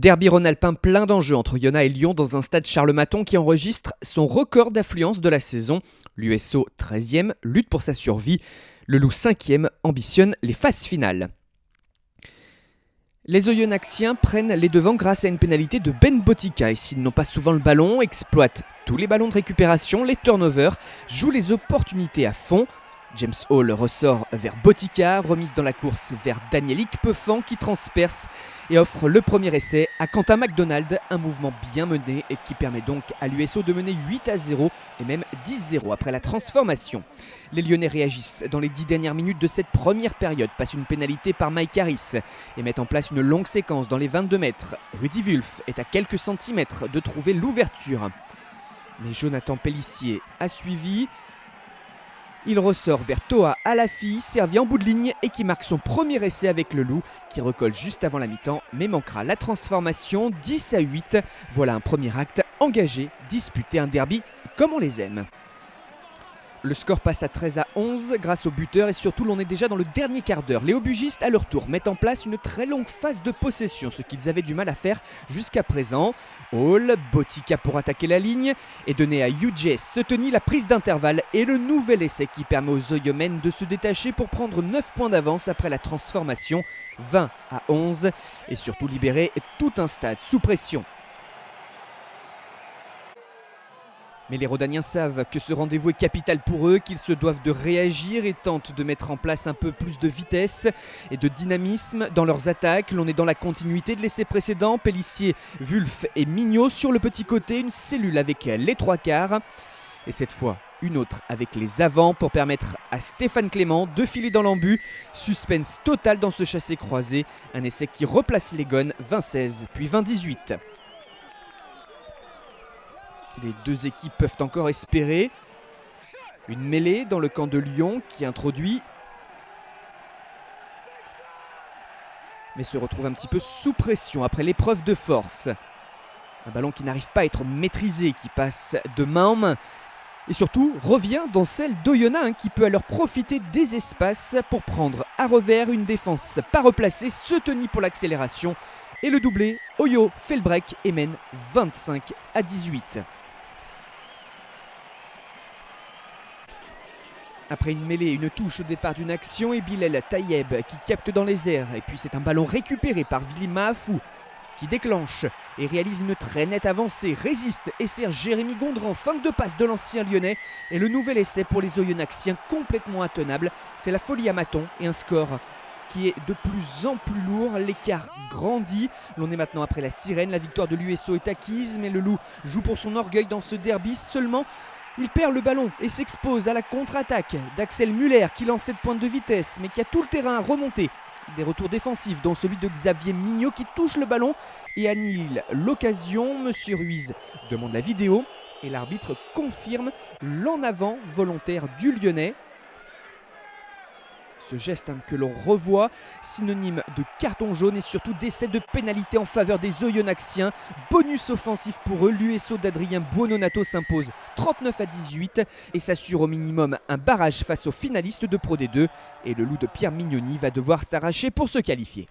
Derby rhône-alpin plein d'enjeux entre Oyonnax et Lyon dans un stade Charles-Maton qui enregistre son record d'affluence de la saison. L'USO 13e lutte pour sa survie. Le Loup 5e ambitionne les phases finales. Les Oyonnaxiens prennent les devants grâce à une pénalité de Ben Botica et s'ils n'ont pas souvent le ballon, exploitent tous les ballons de récupération, les turnovers, jouent les opportunités à fond. James Hall ressort vers Botica, remise dans la course vers Danielic Peufan qui transperce et offre le premier essai à Quentin McDonald, un mouvement bien mené et qui permet donc à l'USO de mener 8-0 et même 10-0 après la transformation. Les Lyonnais réagissent dans les 10 dernières minutes de cette première période, passent une pénalité par Mike Harris et mettent en place une longue séquence dans les 22 mètres. Rudy Wulff est à quelques centimètres de trouver l'ouverture. Mais Jonathan Pellissier a suivi. Il ressort vers Toa Alafi, servi en bout de ligne et qui marque son premier essai avec le Loup, qui recolle juste avant la mi-temps, mais manquera la transformation 10-8. Voilà un premier acte engagé, disputé un derby comme on les aime. Le score passe à 13-11 grâce au buteur et surtout l'on est déjà dans le dernier quart d'heure. Les Aubugistes à leur tour mettent en place une très longue phase de possession, ce qu'ils avaient du mal à faire jusqu'à présent. Hall, Botica pour attaquer la ligne et donner à UJ Setoni la prise d'intervalle et le nouvel essai qui permet aux Oyomènes de se détacher pour prendre 9 points d'avance après la transformation 20-11 et surtout libérer tout un stade sous pression. Mais les Rhodaniens savent que ce rendez-vous est capital pour eux, qu'ils se doivent de réagir et tentent de mettre en place un peu plus de vitesse et de dynamisme dans leurs attaques. L'on est dans la continuité de l'essai précédent. Pellissier, Wulff et Mignot sur le petit côté, une cellule avec les trois quarts. Et cette fois, une autre avec les avants pour permettre à Stéphane Clément de filer dans l'embut. Suspense total dans ce chassé-croisé. Un essai qui replace les Gones 20-16 puis 20-18. Les deux équipes peuvent encore espérer. Une mêlée dans le camp de Lyon qui introduit, mais se retrouve un petit peu sous pression après l'épreuve de force. Un ballon qui n'arrive pas à être maîtrisé, qui passe de main en main. Et surtout revient dans celle d'Oyonnax qui peut alors profiter des espaces pour prendre à revers une défense pas replacée, Setoni pour l'accélération. Et le doublé, Oyo fait le break et mène 25-18. Après une mêlée, une touche au départ d'une action et Bilal Tayeb qui capte dans les airs. Et puis c'est un ballon récupéré par Vili Mahafou qui déclenche et réalise une très nette avancée, résiste et sert Jérémy Gondran, fin de passe de l'ancien lyonnais. Et le nouvel essai pour les Oyonnaxiens complètement intenable. C'est la folie à Maton et un score qui est de plus en plus lourd, l'écart grandit. L'on est maintenant après la sirène, la victoire de l'USO est acquise, mais le Loup joue pour son orgueil dans ce derby. Seulement, il perd le ballon et s'expose à la contre-attaque d'Axel Muller qui lance cette pointe de vitesse, mais qui a tout le terrain à remonter. Des retours défensifs dont celui de Xavier Mignot qui touche le ballon et annihile l'occasion. Monsieur Ruiz demande la vidéo et l'arbitre confirme l'en avant volontaire du Lyonnais. Ce geste que l'on revoit, synonyme de carton jaune et surtout d'essai de pénalité en faveur des Oyonnaxiens. Bonus offensif pour eux, l'USO d'Adrien Buononato s'impose 39-18 et s'assure au minimum un barrage face aux finalistes de Pro D2. Et le Loup de Pierre Mignoni va devoir s'arracher pour se qualifier.